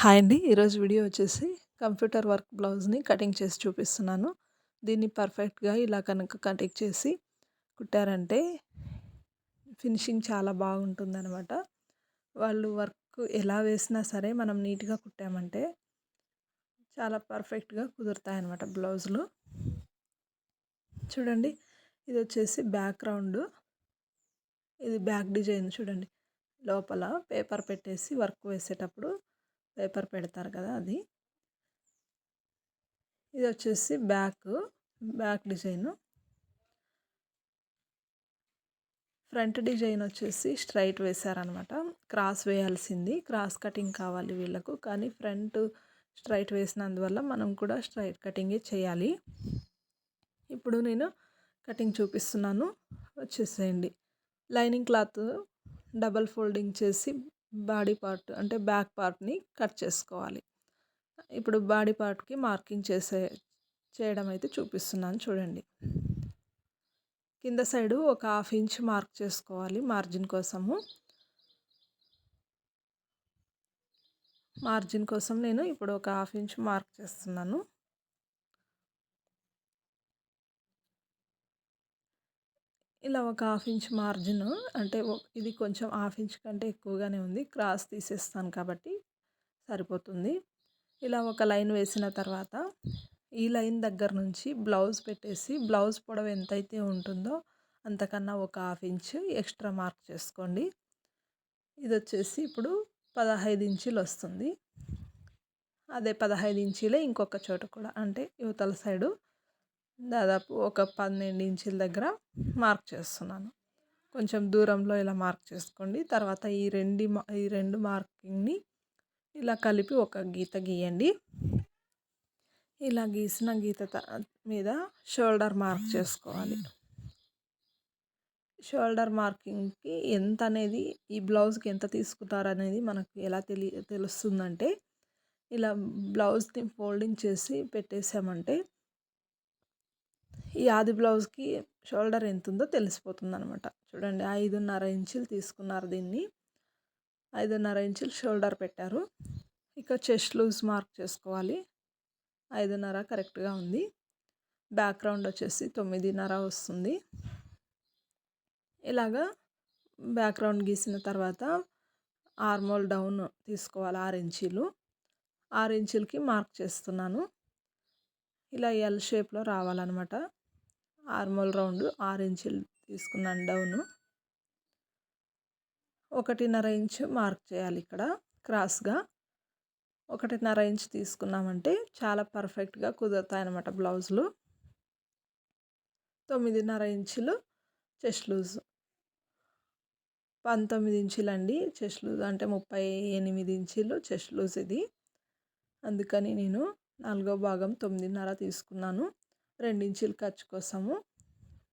Hi అండి. ఈరోజు video వచ్చేసి కంప్యూటర్ వర్క్ బ్లౌజ్‌ని కటింగ్ చేసి చూపిస్తున్నాను. దీన్ని పర్ఫెక్ట్‌గా ఇలా కనుక కటింగ్ చేసి కుట్టారంటే ఫినిషింగ్ చాలా బాగుంటుందనమాట. వాళ్ళు వర్క్ ఎలా వేసినా సరే మనం నీట్‌గా కుట్టామంటే చాలా పర్ఫెక్ట్‌గా కుదురుతాయన్నమాట బ్లౌజులు. చూడండి, ఇది వచ్చేసి బ్యాక్‌గ్రౌండు. ఇది బ్యాక్ డిజైన్ చూడండి. లోపల పేపర్ పెట్టేసి వర్క్ వేసేటప్పుడు పేపర్ పెడతారు కదా అది. ఇది వచ్చేసి బ్యాక్ డిజైను. ఫ్రంట్ డిజైన్ వచ్చేసి స్ట్రైట్ వేశారనమాట. క్రాస్ వేయాల్సింది. క్రాస్ కటింగ్ కావాలి వీళ్ళకు. కానీ ఫ్రంట్ స్ట్రైట్ వేసినందువల్ల మనం కూడా స్ట్రైట్ కటింగే చేయాలి. ఇప్పుడు నేను కటింగ్ చూపిస్తున్నాను, వచ్చేసేయండి. లైనింగ్ క్లాత్ డబల్ ఫోల్డింగ్ చేసి బాడీ పార్ట్ అంటే బ్యాక్ పార్ట్ని కట్ చేసుకోవాలి. ఇప్పుడు బాడీ పార్ట్కి మార్కింగ్ చేయడం అయితే చూపిస్తున్నాను చూడండి. కింద సైడు ఒక 1/2 ఇంచ్ మార్క్ చేసుకోవాలి మార్జిన్ కోసము. మార్జిన్ కోసం నేను ఇప్పుడు ఒక 1/2 ఇంచ్ మార్క్ చేస్తున్నాను. ఇలా ఒక 1/2 ఇంచ్ మార్జిన్ అంటే ఇది కొంచెం 1/2 ఇంచ్ కంటే ఎక్కువగానే ఉంది. క్రాస్ తీసేస్తాను కాబట్టి సరిపోతుంది. ఇలా ఒక లైన్ వేసిన తర్వాత ఈ లైన్ దగ్గర నుంచి బ్లౌజ్ పెట్టేసి బ్లౌజ్ పొడవు ఎంతైతే ఉంటుందో అంతకన్నా ఒక 1/2 ఇంచ్ ఎక్స్ట్రా మార్క్ చేసుకోండి. ఇది వచ్చేసి ఇప్పుడు 15 ఇంచీలు వస్తుంది. అదే 15 ఇంచీలే ఇంకొక చోట కూడా అంటే యువతల సైడు దాదాపు ఒక 12 ఇంచీల దగ్గర మార్క్ చేస్తున్నాను. కొంచెం దూరంలో ఇలా మార్క్ చేసుకోండి. తర్వాత ఈ రెండు మార్కింగ్ని ఇలా కలిపి ఒక గీత గీయండి. ఇలా గీసిన గీత మీద షోల్డర్ మార్క్ చేసుకోవాలి. షోల్డర్ మార్కింగ్కి ఎంత అనేది ఈ బ్లౌజ్కి ఎంత తీసుకుంటారనేది మనకు ఎలా తెలుస్తుందంటే ఇలా బ్లౌజ్ని ఫోల్డింగ్ చేసి పెట్టేసామంటే ఈ ఆది బ్లౌజ్కి షోల్డర్ ఎంత ఉందో తెలిసిపోతుంది అనమాట. చూడండి, 5.5 ఇంచులు తీసుకున్నారు. దీన్ని 5.5 ఇంచులు షోల్డర్ పెట్టారు. ఇక చెస్ట్ లూజ్ మార్క్ చేసుకోవాలి. 5.5 కరెక్ట్గా ఉంది. బ్యాక్గ్రౌండ్ వచ్చేసి 9.5 వస్తుంది. ఇలాగా బ్యాక్గ్రౌండ్ గీసిన తర్వాత ఆర్మోల్ డౌన్ తీసుకోవాలి 6 ఇంచీలు. 6 ఇంచులకి మార్క్ చేస్తున్నాను. ఇలా ఎల్ షేప్లో రావాలన్నమాట. ఆర్మోల్ రౌండ్ 6 ఇంచులు తీసుకున్నాను డౌను. 1.5 ఇంచ్ మార్క్ చేయాలి ఇక్కడ క్రాస్గా. 1.5 ఇంచ్ తీసుకున్నామంటే చాలా పర్ఫెక్ట్గా కుదురుతాయి అన్నమాట బ్లౌజులు. 9.5 ఇంచులు చెస్ట్ లూజ్. 19 ఇంచులండి చెస్ట్ లూజ్ అంటే 38 ఇంచులు చెస్ట్ లూజ్ ఇది. అందుకని నేను 4వ భాగం 9.5 తీసుకున్నాను. 2 ఇంచులు ఖర్చు కోసము.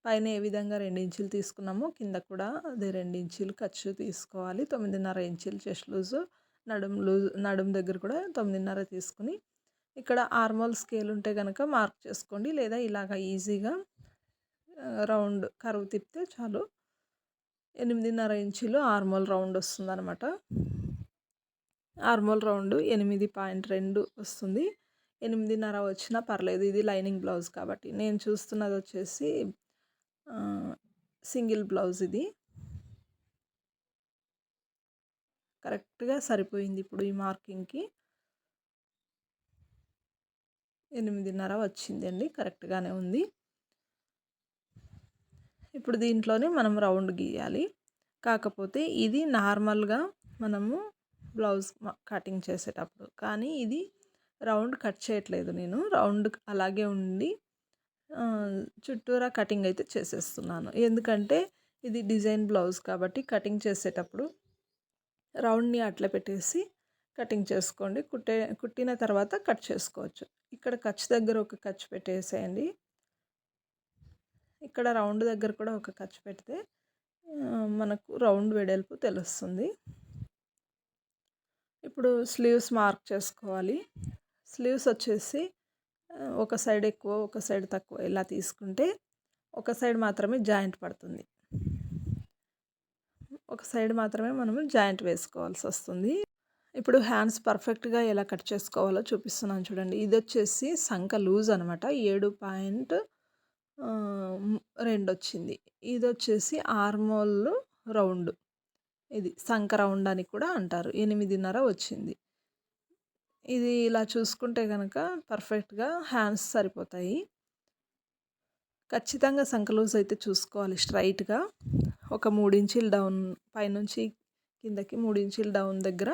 పైన ఏ విధంగా 2 ఇంచులు తీసుకున్నామో కింద కూడా అదే 2 ఇంచులు ఖర్చు తీసుకోవాలి. 9.5 ఇంచులు చెస్ట్ లూజు. నడుము దగ్గర కూడా 9.5 తీసుకుని ఇక్కడ ఆర్మోల్ స్కేల్ ఉంటే కనుక మార్క్ చేసుకోండి. లేదా ఇలాగ ఈజీగా రౌండ్ కర్వ్ తిప్పితే చాలు. 8.5 ఇంచులు ఆర్మోల్ రౌండ్ వస్తుందన్నమాట. ఆర్మోల్ రౌండ్ 8.2 వస్తుంది. 8.5 వచ్చినా పర్లేదు. ఇది లైనింగ్ బ్లౌజ్ కాబట్టి. నేను చూస్తున్నది వచ్చేసి సింగిల్ బ్లౌజ్. ఇది కరెక్ట్గా సరిపోయింది. ఇప్పుడు ఈ మార్కింగ్కి 8.5 వచ్చిందండి. కరెక్ట్గానే ఉంది. ఇప్పుడు దీంట్లోనే మనం రౌండ్ గీయాలి. కాకపోతే ఇది నార్మల్గా మనము బ్లౌజ్ కటింగ్ చేసేటప్పుడు, కానీ ఇది రౌండ్ కట్ చేయట్లేదు నేను. రౌండ్ అలాగే ఉండి చుట్టూరా కటింగ్ అయితే చేసేస్తున్నాను. ఎందుకంటే ఇది డిజైన్ బ్లౌజ్ కాబట్టి కటింగ్ చేసేటప్పుడు రౌండ్ని అట్లా పెట్టేసి కటింగ్ చేసుకోండి. కుట్టిన తర్వాత కట్ చేసుకోవచ్చు. ఇక్కడ ఖర్చు దగ్గర ఒక ఖర్చు పెట్టేసేయండి. ఇక్కడ రౌండ్ దగ్గర కూడా ఒక ఖర్చు పెడితే మనకు రౌండ్ వెడల్పు తెలుస్తుంది. ఇప్పుడు స్లీవ్స్ మార్క్ చేసుకోవాలి. స్లీవ్స్ వచ్చేసి ఒక సైడ్ ఎక్కువ ఒక సైడ్ తక్కువ ఇలా తీసుకుంటే ఒక సైడ్ మాత్రమే జాయింట్ పడుతుంది. ఒక సైడ్ మాత్రమే మనము జాయింట్ వేసుకోవాల్సి వస్తుంది. ఇప్పుడు హ్యాండ్స్ పర్ఫెక్ట్‌గా ఎలా కట్ చేసుకోవాలో చూపిస్తున్నాను చూడండి. ఇదొచ్చేసి సంక లూజ్ అనమాట. 7 2 వచ్చింది. ఇదొచ్చేసి ఆర్మోల్ రౌండ్. ఇది సంక రౌండ్ అని కూడా అంటారు. 8.5 వచ్చింది. ఇది ఇలా చూసుకుంటే గనక పర్ఫెక్ట్‌గా హ్యాండ్స్ సరిపోతాయి. ఖచ్చితంగా సంక లూజ్ అయితే చూసుకోవాలి స్ట్రైట్‌గా. ఒక 3 ఇంచీలు డౌన్ పైనుంచి కిందకి 3 ఇంచీలు డౌన్ దగ్గర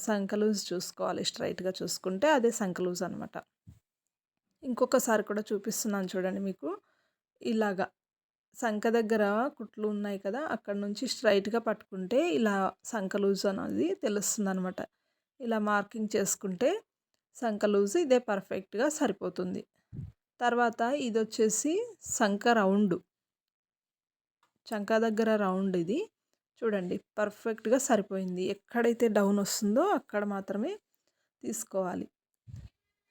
సంక లూజ్ చూసుకోవాలి. స్ట్రైట్‌గా చూసుకుంటే అదే సంక లూజ్ అనమాట. ఇంకొకసారి కూడా చూపిస్తున్నాను చూడండి మీకు. ఇలాగా సంక దగ్గర కుట్లు ఉన్నాయి కదా! అక్కడ నుంచి స్ట్రైట్‌గా పట్టుకుంటే ఇలా సంక లూజ్ అనేది తెలుస్తుందనమాట. ఇలా మార్కింగ్ చేసుకుంటే సంక లూజ్ ఇదే పర్ఫెక్ట్‌గా సరిపోతుంది. తర్వాత ఇదొచ్చేసి సంక రౌండు. చంకా దగ్గర రౌండ్ ఇది. చూడండి పర్ఫెక్ట్‌గా సరిపోయింది. ఎక్కడైతే డౌన్ వస్తుందో అక్కడ మాత్రమే తీసుకోవాలి.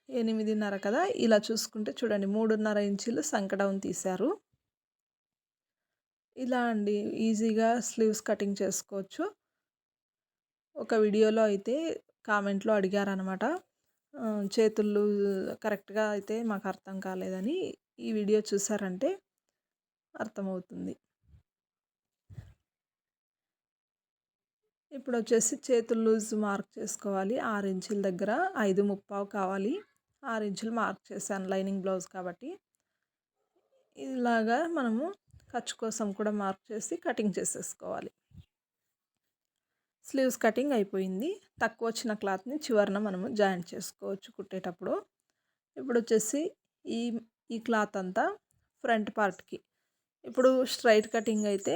8.5 కదా! ఇలా చూసుకుంటే చూడండి 3.5 ఇంచులు సంక డౌన్ తీశారు. ఇలా అండి ఈజీగా స్లీవ్స్ కటింగ్ చేసుకోవచ్చు. ఒక వీడియోలో అయితే కామెంట్‌లో అడిగారనమాట. చేతులు కరెక్ట్‌గా అయితే మాకు అర్థం కాలేదని. ఈ వీడియో చూసారంటే అర్థమవుతుంది. ఇప్పుడొచ్చేసి చేతులు లూజ్ మార్క్ చేసుకోవాలి. 6 ఇంచుల దగ్గర 5.75 కావాలి. 6 ఇంచులు మార్క్ చేశాను లైనింగ్ బ్లౌజ్ కాబట్టి. ఇలాగా మనము ఖర్చు కోసం కూడా మార్క్ చేసి కటింగ్ చేసేసుకోవాలి. స్లీవ్స్ కటింగ్ అయిపోయింది. తక్కువ వచ్చిన క్లాత్‌ని చివరన మనము జాయింట్ చేసుకోవచ్చు కుట్టేటప్పుడు. ఇప్పుడొచ్చేసి ఈ ఈ క్లాత్ అంతా ఫ్రంట్ పార్ట్‌కి. ఇప్పుడు స్ట్రైట్ కటింగ్ అయితే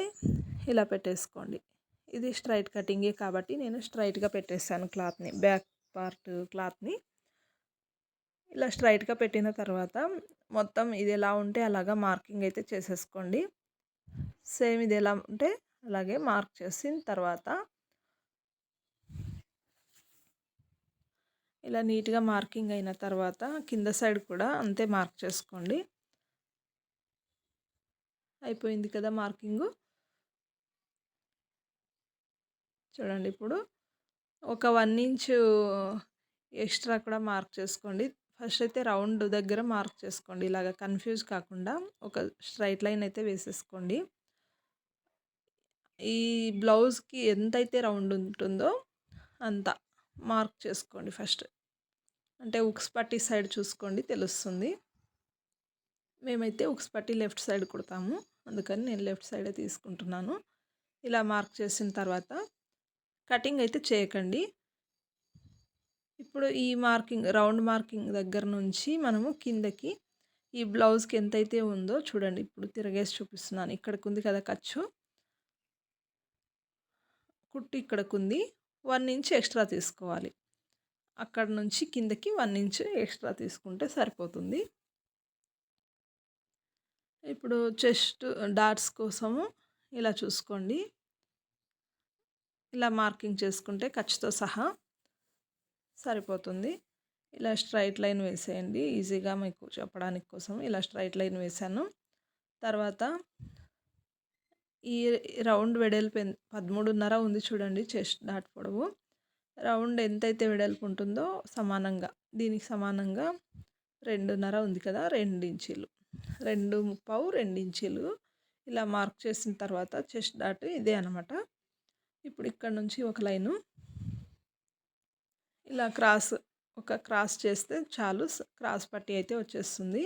ఇలా పెట్టేసుకోండి. ఇది స్ట్రైట్ కటింగే కాబట్టి నేను స్ట్రైట్‌గా పెట్టేసాను క్లాత్‌ని. బ్యాక్ పార్ట్ క్లాత్‌ని. ఇలా స్ట్రైట్‌గా పెట్టిన తర్వాత మొత్తం ఇది ఎలా ఉంటే అలాగా మార్కింగ్ అయితే చేసేసుకోండి. సేమ్ ఇది ఎలా ఉంటే అలాగే మార్క్ చేసిన తర్వాత ఇలా నీట్‌గా మార్కింగ్ అయిన తర్వాత కింద సైడ్ కూడా అంతే మార్క్ చేసుకోండి. అయిపోయింది కదా మార్కింగు. చూడండి ఇప్పుడు ఒక 1 ఇంచు ఎక్స్ట్రా కూడా మార్క్ చేసుకోండి. ఫస్ట్ అయితే రౌండ్ దగ్గర మార్క్ చేసుకోండి. ఇలాగ కన్‌ఫ్యూజ్ కాకుండా ఒక స్ట్రెయిట్ లైన్ అయితే వేసేసుకోండి. ఈ బ్లౌజ్‌కి ఎంతైతే రౌండ్ ఉంటుందో అంత మార్క్ చేసుకోండి ఫస్ట్. అంటే ఉక్స్ పట్టి సైడ్ చూసుకోండి తెలుస్తుంది. మేమైతే ఉక్స్ పట్టి లెఫ్ట్ సైడ్ కుడతాము. అందుకని నేను లెఫ్ట్ సైడే తీసుకుంటున్నాను. ఇలా మార్క్ చేసిన తర్వాత కటింగ్ అయితే చేయకండి. ఇప్పుడు ఈ మార్కింగ్ రౌండ్ మార్కింగ్ దగ్గర నుంచి మనము కిందకి ఈ బ్లౌజ్‌కి ఎంతైతే ఉందో చూడండి. ఇప్పుడు తిరగేసి చూపిస్తున్నాను. ఇక్కడికి కదా ఖర్చు. కుట్టు ఇక్కడికుంది. 1 ఇంచ్ ఎక్స్ట్రా తీసుకోవాలి. అక్కడ నుంచి కిందకి 1 ఇంచ్ ఎక్స్ట్రా తీసుకుంటే సరిపోతుంది. ఇప్పుడు చెస్ట్ డాట్స్ కోసము ఇలా చూసుకోండి. ఇలా మార్కింగ్ చేసుకుంటే ఖర్చుతో సహా సరిపోతుంది. ఇలా స్ట్రైట్ లైన్ వేసేయండి. ఈజీగా మీకు చెప్పడానికి కోసం ఇలా స్ట్రైట్ లైన్ వేశాను. తర్వాత ఈ రౌండ్ వెడల్పు 13.5 ఉంది చూడండి చెస్ట్ డాట్ పొడవు. రౌండ్ ఎంతైతే వెడల్పు ఉంటుందో సమానంగా దీనికి సమానంగా 2.5 ఉంది కదా 2 ఇంచీలు 2.75 2 ఇంచీలు ఇలా మార్క్ చేసిన తర్వాత చెస్ట్ డాట్ ఇదే అనమాట. ఇప్పుడు ఇక్కడ నుంచి ఒక లైను ఇలా క్రాస్ చేస్తే చాలు. క్రాస్ పట్టి అయితే వచ్చేస్తుంది.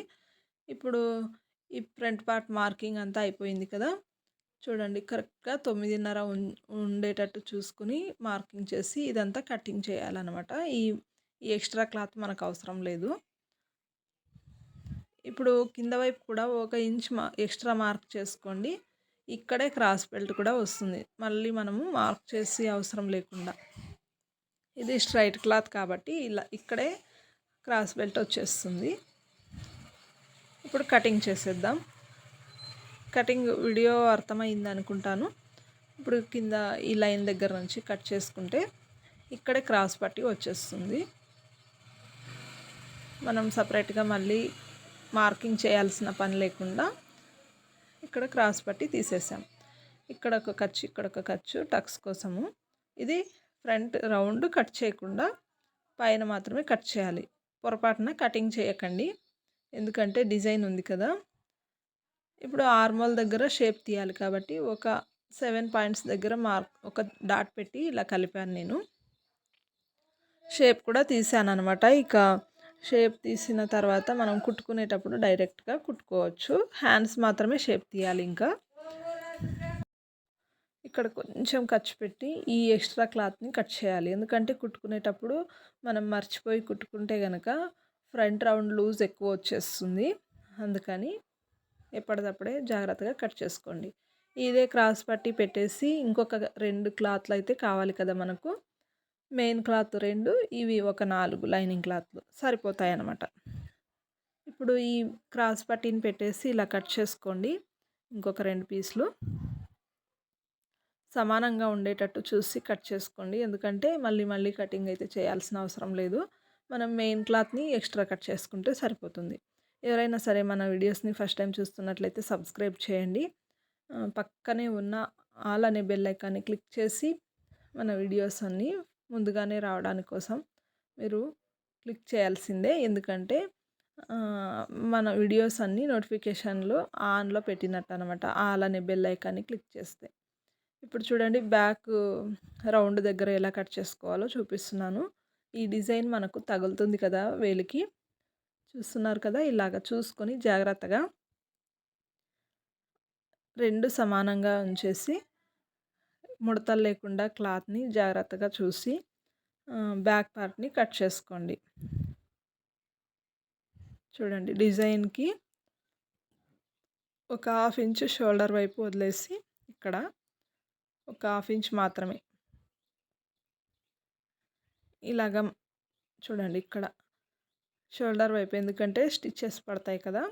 ఇప్పుడు ఈ ఫ్రంట్ పార్ట్ మార్కింగ్ అంతా అయిపోయింది కదా. చూడండి కరెక్ట్‌గా 9.5 ఉండేటట్టు చూసుకుని మార్కింగ్ చేసి ఇదంతా కటింగ్ చేయాలన్నమాట. ఈ ఎక్స్ట్రా క్లాత్ మనకు అవసరం లేదు. ఇప్పుడు కింద వైపు కూడా 1 ఇంచ్ ఎక్స్ట్రా మార్క్ చేసుకోండి. ఇక్కడే క్రాస్ బెల్ట్ కూడా వస్తుంది. మళ్ళీ మనము మార్క్ చేసి అవసరం లేకుండా. ఇది స్ట్రైట్ క్లాత్ కాబట్టి ఇలా ఇక్కడే క్రాస్ బెల్ట్ వచ్చేస్తుంది. ఇప్పుడు కటింగ్ చేసేద్దాం. కటింగ్ వీడియో అర్థమైంది అనుకుంటాను. ఇప్పుడు కింద ఈ లైన్ దగ్గర నుంచి కట్ చేసుకుంటే ఇక్కడే క్రాస్ పట్టి వచ్చేస్తుంది. మనం సపరేట్గా మళ్ళీ మార్కింగ్ చేయాల్సిన పని లేకుండా ఇక్కడ క్రాస్ పట్టి తీసేసాం. ఇక్కడ ఒక ఖర్చు ఇక్కడ ఒక ఖర్చు టక్స్ కోసము. ఇది ఫ్రంట్ రౌండ్ కట్ చేయకుండా పైన మాత్రమే కట్ చేయాలి. పొరపాటున కటింగ్ చేయకండి, ఎందుకంటే డిజైన్ ఉంది కదా. ఇప్పుడు ఆర్మోల్ దగ్గర షేప్ తీయాలి కాబట్టి ఒక 7 పాయింట్స్ దగ్గర ఒక డాట్ పెట్టి ఇలా కలిపాను నేను. షేప్ కూడా తీసాననమాట. ఇక షేప్ తీసిన తర్వాత మనం కుట్టుకునేటప్పుడు డైరెక్ట్గా కుట్టుకోవచ్చు. హ్యాండ్స్ మాత్రమే షేప్ తీయాలి. ఇంకా ఇక్కడ కొంచెం ఖర్చు పెట్టి ఈ ఎక్స్ట్రా క్లాత్ని కట్ చేయాలి. ఎందుకంటే కుట్టుకునేటప్పుడు మనం మర్చిపోయి కుట్టుకుంటే కనుక ఫ్రంట్ రౌండ్ లూజ్ ఎక్కువ వచ్చేస్తుంది. అందుకని ఎప్పటికప్పుడే జాగ్రత్తగా కట్ చేసుకోండి. ఇదే క్రాస్ పట్టి పెట్టేసి ఇంకొక 2 క్లాత్లు అయితే కావాలి కదా మనకు. మెయిన్ క్లాత్ 2, ఇవి ఒక 4 లైనింగ్ క్లాత్లు సరిపోతాయి అన్నమాట. ఇప్పుడు ఈ క్రాస్ పట్టీని పెట్టేసి ఇలా కట్ చేసుకోండి. ఇంకొక 2 పీసులు సమానంగా ఉండేటట్టు చూసి కట్ చేసుకోండి. ఎందుకంటే మళ్ళీ కటింగ్ అయితే చేయాల్సిన అవసరం లేదు. మనం మెయిన్ క్లాత్ని ఎక్స్ట్రా కట్ చేసుకుంటే సరిపోతుంది. ఎవరైనా సరే మన వీడియోస్ని ఫస్ట్ టైం చూస్తున్నట్లయితే సబ్స్క్రైబ్ చేయండి. పక్కనే ఉన్న ఆల్ అనే బెల్ ఐకాన్ని క్లిక్ చేసి మన వీడియోస్ అన్నీ ముందుగానే రావడానికి కోసం మీరు క్లిక్ చేయాల్సిందే. ఎందుకంటే మన వీడియోస్ అన్నీ నోటిఫికేషన్లో ఆన్లో పెట్టినట్టు అనమాట, ఆల్ అనే బెల్ ఐకాన్ని క్లిక్ చేస్తే. ఇప్పుడు చూడండి, బ్యాక్ రౌండ్ దగ్గర ఎలా కట్ చేసుకోవాలో చూపిస్తున్నాను. ఈ డిజైన్ మనకు తగులుతుంది కదా వేలికి, చూస్తున్నారు కదా. ఇలాగ చూసుకొని జాగ్రత్తగా 2 సమానంగా ఉంచేసి ముడతలు లేకుండా క్లాత్ని జాగ్రత్తగా చూసి బ్యాక్ పార్ట్ని కట్ చేసుకోండి. చూడండి, డిజైన్కి ఒక 1/2 ఇంచ్ షోల్డర్ వైపు వదిలేసి ఇక్కడ ఒక 1/2 ఇంచ్ మాత్రమే ఇలాగ చూడండి. ఇక్కడ షోల్డర్ వైపు, ఎందుకంటే స్టిచ్చెస్ పడతాయి కదా,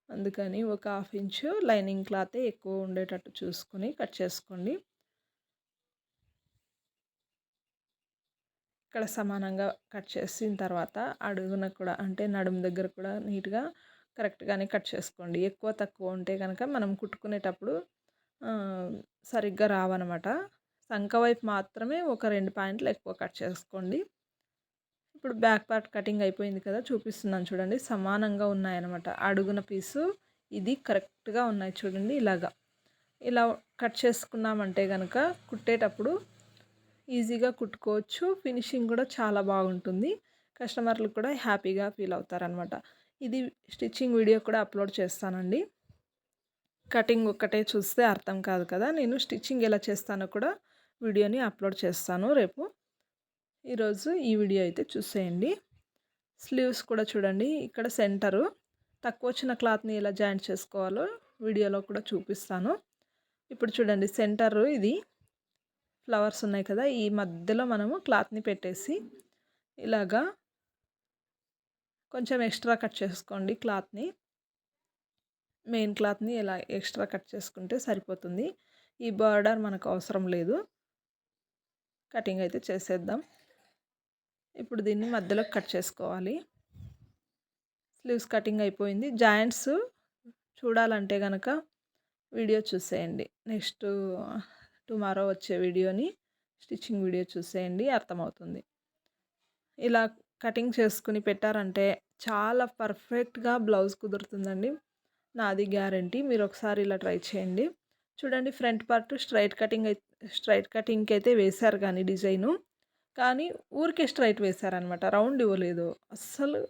అందుకని ఒక 1/2 ఇంచ్ లైనింగ్ క్లాతే ఎక్కువ ఉండేటట్టు చూసుకొని కట్ చేసుకోండి. ఇక్కడ సమానంగా కట్ చేసిన తర్వాత అడుగున కూడా, అంటే నడుము దగ్గర కూడా నీట్గా కరెక్ట్గానే కట్ చేసుకోండి. ఎక్కువ తక్కువ ఉంటే కనుక మనం కుట్టుకునేటప్పుడు సరిగ్గా రావన్నమాట. సంక వైపు మాత్రమే ఒక 2 పాయింట్లు ఎక్కువ కట్ చేసుకోండి. ఇప్పుడు బ్యాక్ పార్ట్ కటింగ్ అయిపోయింది కదా, చూపిస్తున్నాను చూడండి. సమానంగా ఉన్నాయన్నమాట. అడుగున పీసు ఇది కరెక్ట్గా ఉన్నాయి చూడండి. ఇలా కట్ చేసుకున్నామంటే కనుక కుట్టేటప్పుడు ఈజీగా కుట్టుకోవచ్చు. ఫినిషింగ్ కూడా చాలా బాగుంటుంది. కస్టమర్లు కూడా హ్యాపీగా ఫీల్ అవుతారనమాట. ఇది స్టిచ్చింగ్ వీడియో కూడా అప్లోడ్ చేస్తానండి. కటింగ్ ఒక్కటే చూస్తే అర్థం కాదు కదా, నేను స్టిచ్చింగ్ ఎలా చేస్తానో కూడా వీడియోని అప్లోడ్ చేస్తాను రేపు. ఈరోజు ఈ వీడియో అయితే చూసేయండి. స్లీవ్స్ కూడా చూడండి. ఇక్కడ సెంటరు తక్కువ వచ్చిన క్లాత్ని ఎలా జాయింట్ చేసుకోవాలో వీడియోలో కూడా చూపిస్తాను. ఇప్పుడు చూడండి, సెంటర్ ఇది ఫ్లవర్స్ ఉన్నాయి కదా, ఈ మధ్యలో మనము క్లాత్ని పెట్టేసి ఇలాగా కొంచెం ఎక్స్ట్రా కట్ చేసుకోండి. క్లాత్ని, మెయిన్ క్లాత్ని ఇలా ఎక్స్ట్రా కట్ చేసుకుంటే సరిపోతుంది. ఈ బార్డర్ మనకు అవసరం లేదు. కటింగ్ అయితే చేసేద్దాం. ఇప్పుడు దీన్ని మధ్యలో కట్ చేసుకోవాలి. స్లీవ్స్ కటింగ్ అయిపోయింది. జాయింట్స్ చూడాలంటే కనుక వీడియో చూసేయండి. నెక్స్ట్ టుమారో వచ్చే వీడియోని, స్టిచ్చింగ్ వీడియో చూసేయండి, అర్థమవుతుంది. ఇలా కటింగ్ చేసుకుని పెట్టారంటే చాలా పర్ఫెక్ట్గా బ్లౌజ్ కుదురుతుందండి, నాది గ్యారంటీ. మీరు ఒకసారి ఇలా ట్రై చేయండి. చూడండి, ఫ్రంట్ పార్ట్ స్ట్రైట్ కటింగ్కి అయితే వేశారు కానీ డిజైను, కానీ ఊరికే స్ట్రైట్ వేశారనమాట. రౌండ్ ఇవ్వలేదు అస్సలు,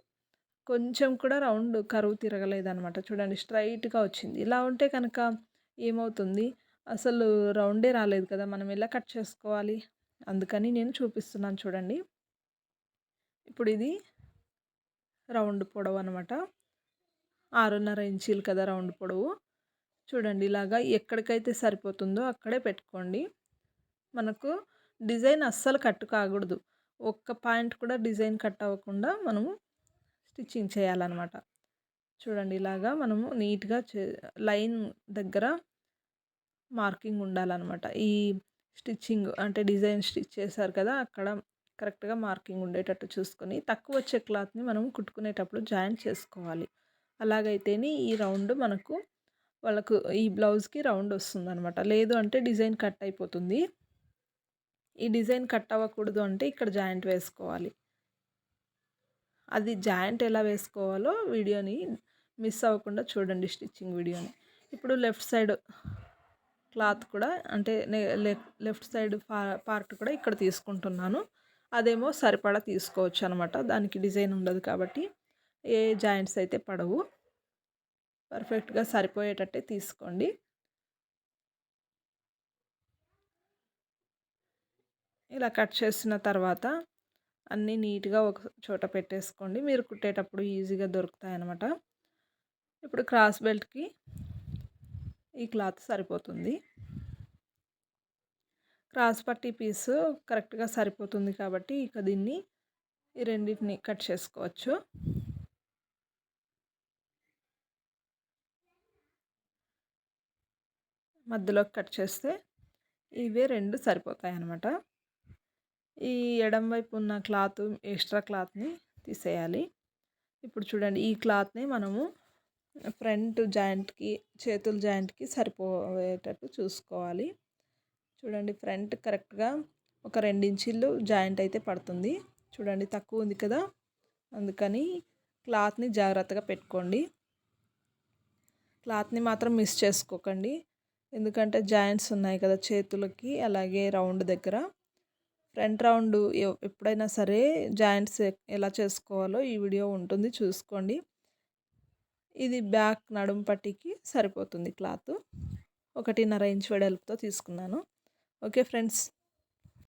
కొంచెం కూడా రౌండ్ కరువు తిరగలేదనమాట. చూడండి, స్ట్రైట్గా వచ్చింది. ఇలా ఉంటే కనుక ఏమవుతుంది, అసలు రౌండే రాలేదు కదా, మనం ఎలా కట్ చేసుకోవాలి. అందుకని నేను చూపిస్తున్నాను చూడండి. ఇప్పుడు ఇది రౌండ్ పొడవు అనమాట, 6.5 ఇంచీలు కదా రౌండ్ పొడవు. చూడండి, ఇలాగా ఎక్కడికైతే సరిపోతుందో అక్కడే పెట్టుకోండి. మనకు డిజైన్ అస్సలు కట్ కాకూడదు. ఒక్క పాయింట్ కూడా డిజైన్ కట్ అవ్వకుండా మనము స్టిచ్చింగ్ చేయాలన్నమాట. చూడండి, ఇలాగా మనము నీట్గా లైన్ దగ్గర మార్కింగ్ ఉండాలన్నమాట. ఈ స్టిచ్చింగ్ అంటే డిజైన్ స్టిచ్ చేశారు కదా, అక్కడ కరెక్ట్గా మార్కింగ్ ఉండేటట్టు చూసుకొని తక్కువ వచ్చే క్లాత్ని మనం కుట్టుకునేటప్పుడు జాయింట్ చేసుకోవాలి. అలాగైతేనే ఈ రౌండ్ వాళ్ళకు ఈ బ్లౌజ్కి రౌండ్ వస్తుందన్నమాట. లేదు అంటే డిజైన్ కట్ అయిపోతుంది. ఈ డిజైన్ కట్ అవ్వకూడదు అంటే ఇక్కడ జాయింట్ వేసుకోవాలి. అది జాయింట్ ఎలా వేసుకోవాలో వీడియోని మిస్ అవ్వకుండా చూడండి, స్టిచ్చింగ్ వీడియోని. ఇప్పుడు లెఫ్ట్ సైడ్ క్లాత్ కూడా అంటే లెఫ్ట్ సైడ్ పార్ట్ కూడా ఇక్కడ తీసుకుంటున్నాను. అదేమో సరిపడా తీసుకోవచ్చు అనమాట. దానికి డిజైన్ ఉండదు కాబట్టి ఏ జాయింట్స్ అయితే పడవు. పర్ఫెక్ట్‌గా సరిపోయేటట్టే తీసుకోండి. ఇలా కట్ చేసిన తర్వాత అన్నీ నీట్‌గా ఒక చోట పెట్టేసుకోండి. మీరు కుట్టేటప్పుడు ఈజీగా దొరుకుతాయన్నమాట. ఇప్పుడు క్రాస్ బెల్ట్‌కి ఈ క్లాత్ సరిపోతుంది. క్రాస్ పట్టీ పీసు కరెక్ట్‌గా సరిపోతుంది కాబట్టి ఇక దీన్ని ఈ రెండిటిని కట్ చేసుకోవచ్చు. మధ్యలోకి కట్ చేస్తే ఇవే 2 సరిపోతాయన్నమాట. ఈ ఎడమ వైపు ఉన్న క్లాత్ ఎక్స్ట్రా క్లాత్‌ని తీసేయాలి. ఇప్పుడు చూడండి, ఈ క్లాత్‌ని మనము ఫ్రంట్ జాయింట్‌కి, చేతుల జాయింట్‌కి సరిపోయేటట్టు చూసుకోవాలి. చూడండి, ఫ్రంట్ కరెక్ట్‌గా ఒక 2 ఇంచీలు జాయింట్ అయితే పడుతుంది. చూడండి, తక్కువ ఉంది కదా, అందుకని క్లాత్‌ని జాగ్రత్తగా పెట్టుకోండి. క్లాత్‌ని మాత్రం మిస్ చేసుకోకండి. ఎందుకంటే జాయింట్స్ ఉన్నాయి కదా చేతులకి, అలాగే రౌండ్ దగ్గర. ఫ్రంట్ రౌండ్ ఎప్పుడైనా సరే జాయింట్స్ ఎలా చేసుకోవాలో ఈ వీడియో ఉంటుంది, చూసుకోండి. ఇది బ్యాక్ నడుము పట్టీకి సరిపోతుంది క్లాత్. 1.5 ఇంచ్ వెడల్పుతో తీసుకున్నాను. Okay friends.